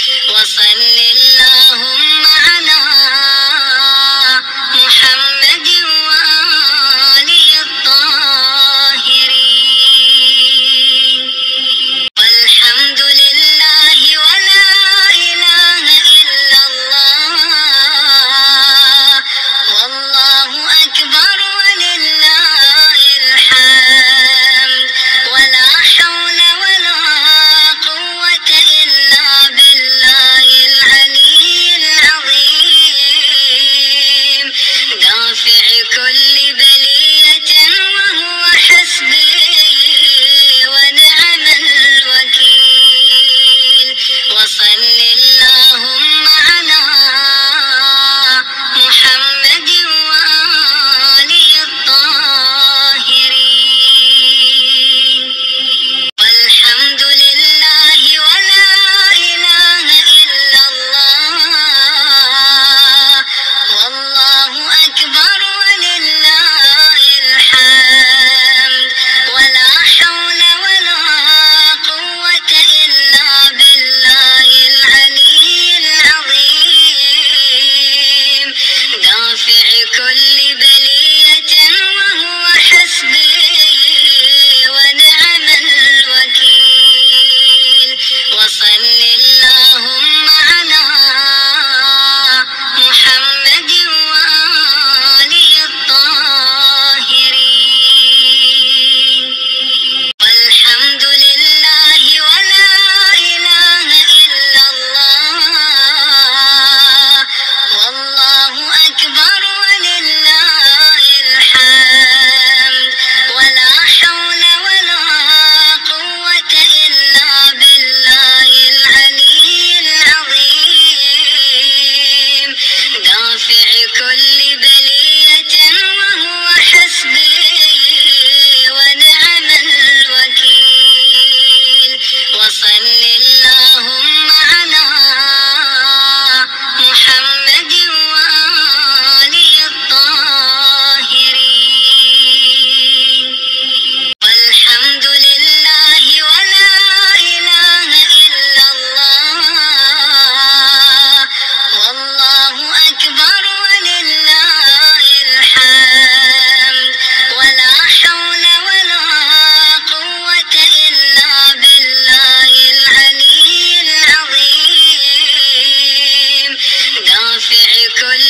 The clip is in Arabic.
وصل اللهم على محمد وآله الطاهرين. والحمد لله ولا إله إلا الله، والله أكبر ولله الحمد، ولا حول ولا قوة إلا بالله العلي العظيم، دافع كل بلية وهو حسبي ونعم الوكيل. وصل اللهم على محمد وآله الطاهرين. والحمد لله ولا إله إلا الله، والله أكبر ولله الحمد، ولا حول ولا قوة إلا بالله العلي العظيم، دافع كل بلية وهو حسبي ونعم الوكيل. وصل اللهم على محمد وآله الطاهرين. والحمد لله ولا إله إلا الله، والله أكبر ولله الحمد، ولا حول ولا قوة إلا بالله العلي العظيم، دافع كل بلية وهو حسبي ونعم الوكيل. وصل اللهم على محمد وآله الطاهرين. والحمد لله ولا إله إلا الله، والله أكبر ولله الحمد، ولا حول ولا قوة إلا بالله العلي العظيم، دافع كل